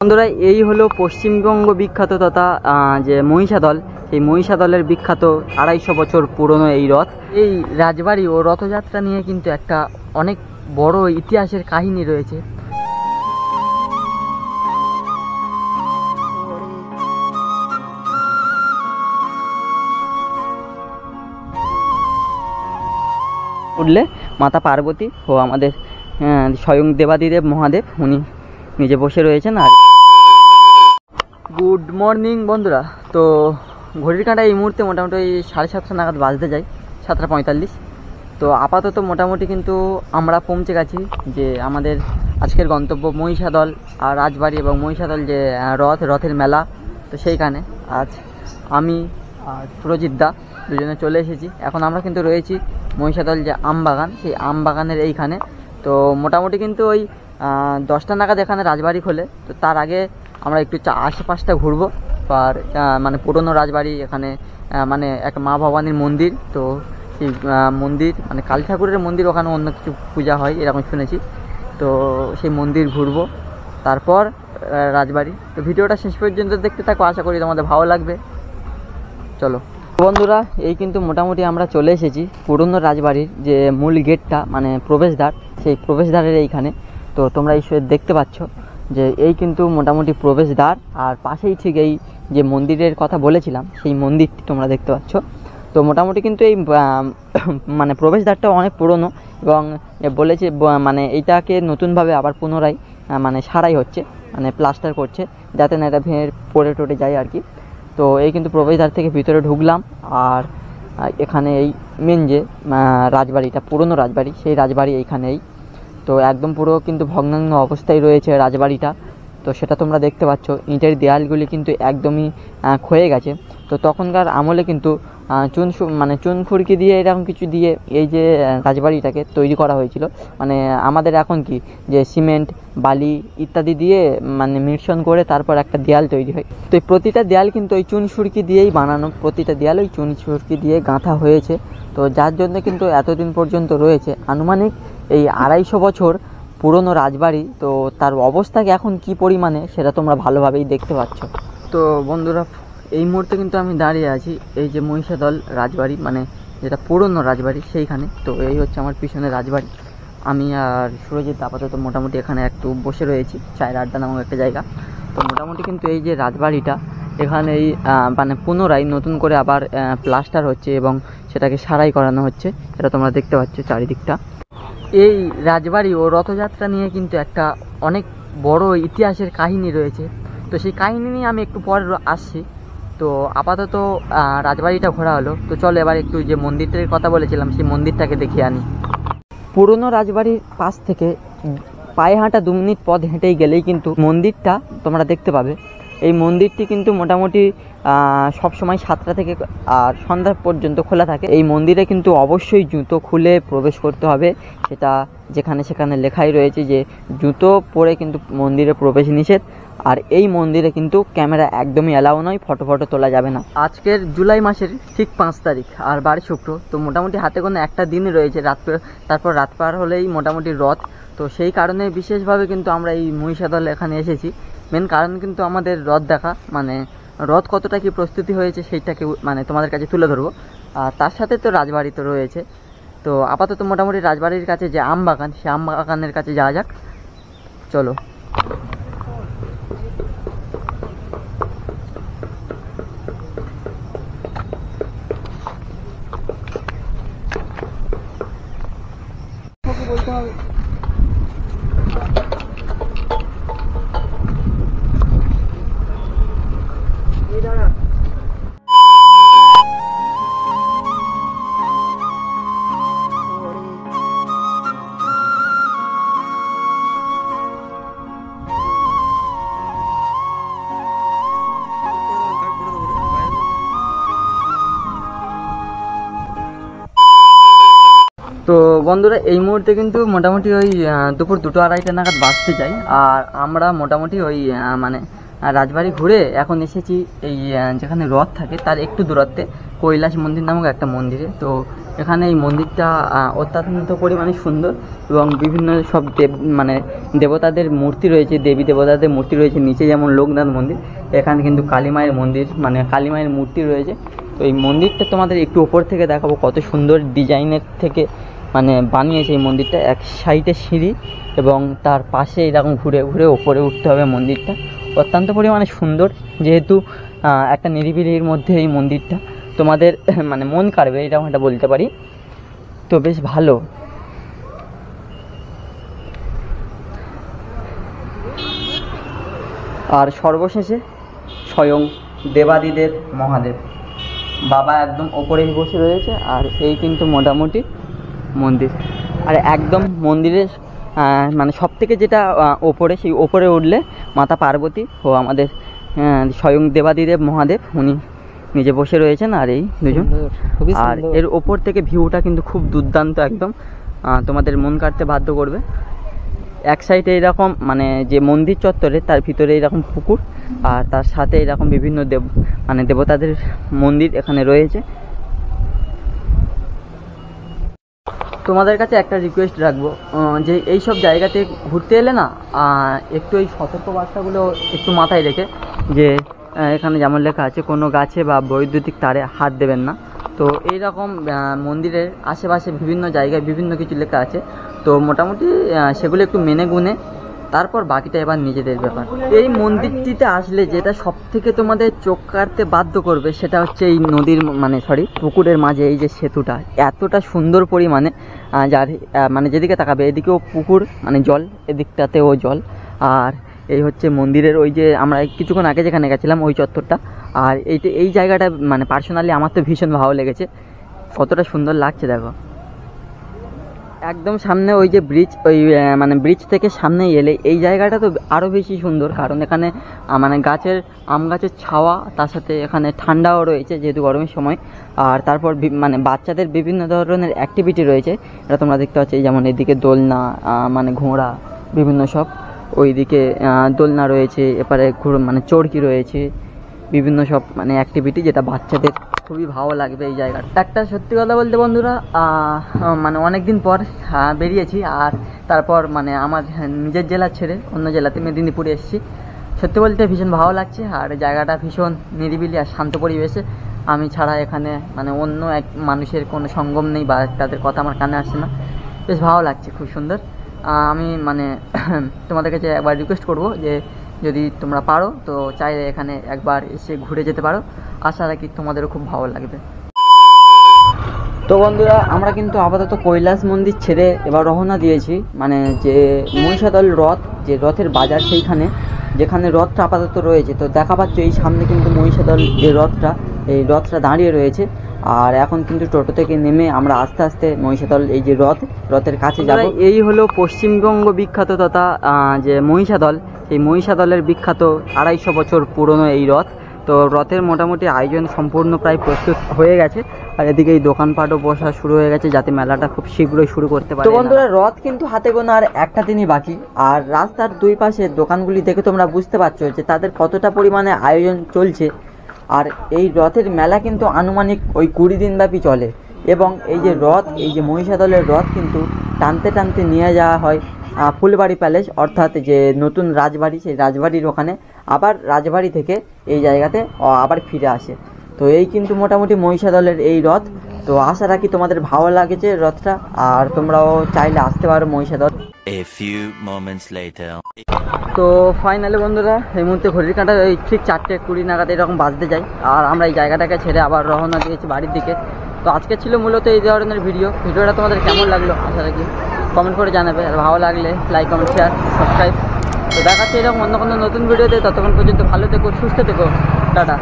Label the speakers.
Speaker 1: বন্ধুরা, এই হলো পশ্চিমবঙ্গ বিখ্যাত তথা যে মহিষাদল, সেই মহিষাদলের বিখ্যাত ২৫০ বছর পুরনো এই রথ। এই রাজবাড়ি ও রথযাত্রা নিয়ে কিন্তু একটা অনেক বড় ইতিহাসের কাহিনী রয়েছে। উঠলে মাতা পার্বতী ও আমাদের স্বয়ং দেবাদিদেব মহাদেব উনি নিজে বসে রয়েছেন। আর গুড মর্নিং বন্ধুরা, তো ঘড়ির কাঁটায় এই মুহূর্তে মোটামুটি ওই 7:30 নাগাদ বাজতে যায়, 7:45। তো আপাতত মোটামুটি কিন্তু আমরা পৌঁছে গেছি যে আমাদের আজকের গন্তব্য মহিষাদল আর রাজবাড়ি এবং মহিষাদল যে রথের মেলা। তো সেইখানে আজ আমি আর সুরজিৎ দা দুজনে চলে এসেছি। এখন আমরা কিন্তু রয়েছি মহিষাদল যে আমবাগান, সেই আমবাগানের এইখানে। তো মোটামুটি কিন্তু ওই 10টা নাগাদ এখানে রাজবাড়ি খোলে। তো তার আগে আমরা একটু আশেপাশটা ঘুরবো। আর মানে পুরনো রাজবাড়ি, এখানে মানে একটা মা ভবানীর মন্দির, তো সেই মন্দির মানে কালী ঠাকুরের মন্দির, ওখানে অন্য কিছু পূজা হয় এরকম শুনেছি। তো সেই মন্দির ঘুরবো, তারপর রাজবাড়ি। তো ভিডিওটা শেষ পর্যন্ত দেখতে থাকো, আশা করি তোমাদের ভালো লাগবে। চলো বন্ধুরা, এই কিন্তু মোটামুটি আমরা চলে এসেছি পুরনো রাজবাড়ির যে মূল গেটটা, মানে প্রবেশদ্বার, সেই প্রবেশদ্বারের এইখানে। তো তোমরা এই দেখতে পাচ্ছ যে এই কিন্তু মোটামুটি প্রবেশদ্বার, আর পাশেই ঠিক এই যে মন্দিরের কথা বলেছিলাম সেই মন্দিরটি তোমরা দেখতে পাচ্ছ। তো মোটামুটি কিন্তু এই মানে প্রবেশদ্বারটা অনেক পুরনো, এবং বলেছে মানে এইটাকে নতুনভাবে আবার পুনরায় মানে সারাই হচ্ছে, মানে প্লাস্টার করছে যাতে না এটা ভেঙে পড়ে টড়ে যায় আর কি। তো এই কিন্তু প্রবেশদ্বার থেকে ভিতরে ঢুকলাম, আর এখানে এই মেন যে রাজবাড়িটা, পুরনো রাজবাড়ি, সেই রাজবাড়ি এইখানেই। তো একদম পুরো কিন্তু ভগ্নাংশ অবস্থায় রয়েছে রাজবাড়িটা। তো সেটা তোমরা দেখতে পাচ্ছ, ইটের দেয়ালগুলি কিন্তু একদমই ক্ষয়ে গেছে। তো তখনকার আমলে কিন্তু চুন ফুরকি দিয়ে এরকম কিছু দিয়ে এই যে রাজবাড়িটাকে তৈরি করা হয়েছিল। মানে আমাদের এখন কি যে সিমেন্ট, বালি ইত্যাদি দিয়ে মানে মিশ্রণ করে তারপর একটা দেয়াল তৈরি হয়। তো এই প্রতিটা দেয়াল কিন্তু ওই চুন সুরকি দিয়েই বানানো, প্রতিটা দেয়াল ওই চুন সুরকি দিয়ে গাঁথা হয়েছে। তো যার জন্য কিন্তু এতদিন পর্যন্ত রয়েছে। আনুমানিক এই ২৫০ বছর পুরনো রাজবাড়ি। তো তার অবস্থাকে এখন কি পরিমাণে সেটা তোমরা ভালোভাবেই দেখতে পাচ্ছ। তো বন্ধুরা, এই মুহূর্তে কিন্তু আমি দাঁড়িয়ে আছি এই যে মহিষাদল রাজবাড়ি, মানে যেটা পুরনো রাজবাড়ি সেইখানে। তো এই হচ্ছে আমার পিছনে রাজবাড়ি। আমি আর সুরজিৎ আপাতত মোটামুটি এখানে একটু বসে রয়েছি, চায়ের আড্ডা নামক একটা জায়গা। তো মোটামুটি কিন্তু এই যে রাজবাড়িটা, এখানে এই মানে পুনরায় নতুন করে আবার প্লাস্টার হচ্ছে এবং সেটাকে সারাই করানো হচ্ছে। এটা তোমরা দেখতে পাচ্ছ চারিদিকটা। এই রাজবাড়ি ও রথযাত্রা নিয়ে কিন্তু একটা অনেক বড় ইতিহাসের কাহিনী রয়েছে। তো সেই কাহিনী নিয়ে আমি একটু পর আসছি। তো আপাতত রাজবাড়িটা ঘোরা হলো। তো চলো এবার একটু যে মন্দিরটার কথা বলেছিলাম সেই মন্দিরটাকে দেখিয়ে আনি। পুরনো রাজবাড়ির পাশ থেকে পায়ে হাঁটা 2 মিনিট পথ হেঁটেই গেলেই কিন্তু মন্দিরটা তোমরা দেখতে পাবে। এই মন্দিরটি কিন্তু মোটামুটি সবসময় 7টা থেকে আর সন্ধ্যা পর্যন্ত খোলা থাকে। এই মন্দিরে কিন্তু অবশ্যই জুতো খুলে প্রবেশ করতে হবে, সেটা যেখানে সেখানে লেখাই রয়েছে যে জুতো পরে কিন্তু মন্দিরে প্রবেশ নিষেধ। আর এই মন্দিরে কিন্তু ক্যামেরা একদমই অ্যালাউ নয়, ফটো তোলা যাবে না। আজকের জুলাই মাসের ঠিক 5 তারিখ, আর বাড়ি শুক্র। তো মোটামুটি হাতে কোনো একটা দিনই রয়েছে, তারপর রাত পার হলেই মোটামুটি রথ। তো সেই কারণে বিশেষভাবে কিন্তু আমরা এই মহিষাদল এখানে এসেছি। মেন কারণ কিন্তু আমাদের রথ দেখা, মানে রথ কতটা কি প্রস্তুতি হয়েছে সেইটাকে মানে তোমাদের কাছে তুলে ধরবো। আর তার সাথে তো রাজবাড়ি তো রয়েছে। তো আপাতত মোটামুটি রাজবাড়ির কাছে যে আমবাগান, সেই আমবাগানের কাছে যাওয়া যাক, চলো। বলতে হবে তো বন্ধুরা, এই মুহূর্তে কিন্তু মোটামুটি ওই দুপুর 2টো 2:30 নাগাদ বাজতে যাই। আর আমরা মোটামুটি ওই মানে রাজবাড়ি ঘুরে এখন এসেছি এই যেখানে রথ থাকে তার একটু দূরত্বে কৈলাস মন্দির নামক একটা মন্দিরে। তো এখানে এই মন্দিরটা অত্যন্ত পরিমাণে সুন্দর এবং বিভিন্ন সব দেবতাদের মূর্তি রয়েছে, দেবী দেবতাদের মূর্তি রয়েছে। নিচে যেমন লোকনাথ মন্দির, এখানে কিন্তু কালী মায়ের মন্দির কালী মায়ের মূর্তি রয়েছে। তো এই মন্দিরটা তোমাদের একটু উপর থেকে দেখাবো, কত সুন্দর ডিজাইনের থেকে বানিয়েছে এই মন্দিরটা। এক সাইডে সিঁড়ি এবং তার পাশে এরকম ঘুরে ঘুরে ওপরে উঠতে হবে মন্দিরটা। অত্যন্ত পরিমাণে সুন্দর, যেহেতু একটা নিরিবিলির মধ্যে এই মন্দিরটা, তোমাদের মন কাড়বে এরকম একটা বলতে পারি। তো বেশ ভালো। আর সর্বশেষে স্বয়ং দেবাদিদেব মহাদেব বাবা একদম ওপরেই বসে রয়েছে। আর এই কিন্তু মোটামুটি মন্দির। আর একদম মন্দিরের সব থেকে যেটা ওপরে, সেই ওপরে উঠলে মাতা পার্বতী ও আমাদের স্বয়ং দেবাদিদেব মহাদেব উনি নিজে বসে রয়েছেন। আর এই দুজন, আর এর ওপর থেকে ভিউটা কিন্তু খুব দুর্দান্ত, একদম তোমাদের মন কাড়তে বাধ্য করবে। এক সাইডে এরকম যে মন্দির চত্বরে তার ভিতরে এরকম পুকুর, আর তার সাথে এরকম বিভিন্ন দেবতাদের মন্দির এখানে রয়েছে। তোমাদের কাছে একটা রিকোয়েস্ট রাখবো, যে এই সব জায়গাতে ঘুরতে এলে না একটু এই সতর্কবার্তাগুলো একটু মাথায় রেখে, যে এখানে যেমন লেখা আছে কোনো গাছে বা বৈদ্যুতিক তারে হাত দেবেন না। তো এইরকম মন্দিরের আশেপাশে বিভিন্ন জায়গায় বিভিন্ন কিছু লেখা আছে। তো মোটামুটি সেগুলো একটু মেনে গুনে তারপর বাকিটা এবার নিজেদের ব্যাপার। এই মন্দিরটিতে আসলে যেটা সব থেকে তোমাদের চোখ কাড়তে বাধ্য করবে সেটা হচ্ছে এই নদীর পুকুরের মাঝে এই যে সেতুটা এতটা সুন্দর পরিমাণে, যার যেদিকে তাকাবে এদিকেও পুকুর জল, এদিকটাতেও জল। আর এই হচ্ছে মন্দিরের ওই যে আমরা কিছুক্ষণ আগে যেখানে গেছিলাম ওই চত্বরটা। আর এই জায়গাটা পার্সোনালি আমার তো ভীষণ ভালো লেগেছে, কতটা সুন্দর লাগছে দেখো। একদম সামনে ওই যে ব্রিজ, ওই ব্রিজ থেকে সামনে এলে এই জায়গাটা তো আরও বেশি সুন্দর, কারণ এখানে আম গাছের ছাওয়া, তার সাথে এখানে ঠান্ডাও রয়েছে যেহেতু গরমের সময়। আর তারপর বাচ্চাদের বিভিন্ন ধরনের অ্যাক্টিভিটি রয়েছে, এটা তোমরা দেখতে পাচ্ছ। যেমন এদিকে দোলনা, ঘোড়া, বিভিন্ন সব, ওইদিকে দোলনা রয়েছে, এপারে চড়কি রয়েছে, বিভিন্ন সব অ্যাক্টিভিটি, যেটা বাচ্চাদের খুবই ভালো লাগবে এই জায়গাটা। একটা সত্যি কথা বলতে বন্ধুরা, অনেক দিন পর বেরিয়েছি। আর তারপর আমার নিজের জেলা ছেড়ে অন্য জেলাতে মেদিনীপুরে এসেছি। সত্যি বলতে ভীষণ ভালো লাগছে। আর জায়গাটা ভীষণ নিরিবিলি আর শান্ত পরিবেশে, আমি ছাড়া এখানে অন্য এক মানুষের কোনো সঙ্গম নেই বা তাদের কথা আমার কানে আসছে না। বেশ ভালো লাগছে, খুব সুন্দর। আমি তোমাদের কাছে একবার রিকোয়েস্ট করব যে যদি তোমরা পারো তো চাইলে এখানে একবার এসে ঘুরে যেতে পারো। আশা রাখি তোমাদেরও খুব ভালো লাগবে। তো বন্ধুরা, আমরা কিন্তু আপাতত কৈলাস মন্দির ছেড়ে এবার রওনা দিয়েছি, যে মহিষাদল রথ, যে রথের বাজার সেইখানে, যেখানে রথটা আপাতত রয়েছে। তো দেখা পাচ্ছ এই সামনে কিন্তু মহিষাদল যে রথটা, এই রথটা দাঁড়িয়ে রয়েছে। আর এখন কিন্তু টোটো থেকে নেমে আমরা আস্তে আস্তে মহিষাদল, এই যে রথের কাছে যাব। এই হলো পশ্চিমবঙ্গ বিখ্যাত তথা যে মহিষাদল, এই মহিষাদলের বিখ্যাত 250 বছর পুরনো এই রথ। তো রথের মোটামুটি আয়োজন সম্পূর্ণ প্রায় প্রস্তুত হয়ে গেছে। আর এদিকে এই দোকানপাটও বসা শুরু হয়ে গেছে, যাতে মেলাটা খুব শীঘ্রই শুরু করতে পারে। তো বন্ধুরা, রথ কিন্তু হাতে গোনা আর একটা দিনই বাকি। আর রাস্তার দুই পাশে দোকানগুলি দেখে তোমরা বুঝতে পারছো যে তাদের কতটা পরিমাণে আয়োজন চলছে। আর এই রথের মেলা কিন্তু আনুমানিক ওই 20 দিন ব্যাপী চলে। এবং এই যে রথ, এই যে মহিষাদলের রথ কিন্তু টানতে টানতে নিয়ে যাওয়া হয় ফুলবাড়ি প্যালেস, অর্থাৎ যে নতুন রাজবাড়ি, সেই রাজবাড়ির ওখানে। আবার রাজবাড়ি থেকে এই জায়গাতে আবার ফিরে আসে। তো এই কিন্তু মোটামুটি মহিষাদলের এই রথ। তো আশা রাখি তোমাদের ভালো লাগেছে রথটা, আর তোমরাও চাইলে আসতে পারো Mahishadal.
Speaker 2: A few moments later.
Speaker 1: তো ফাইনালি বন্ধুরা, এই মুহূর্তে ঘড়ির কাঁটা ওই ঠিক 4:20 নাগাদ এরকম বাজতে যায়। আর আমরা এই জায়গাটাকে ছেড়ে আবার রওনা দিয়েছি বাড়ির দিকে। তো আজকে ছিল মূলত এই ধরনের ভিডিওটা তোমাদের কেমন লাগলো আশা রাখি কমেন্ট করে জানাবে। আর ভালো লাগলে লাইক, কমেন্ট, শেয়ার, সাবস্ক্রাইব। তো দেখাচ্ছে এরকম অন্য কোনো নতুন ভিডিওতে। ততক্ষণ পর্যন্ত ভালো থেকো, সুস্থ থেকো, টাটা।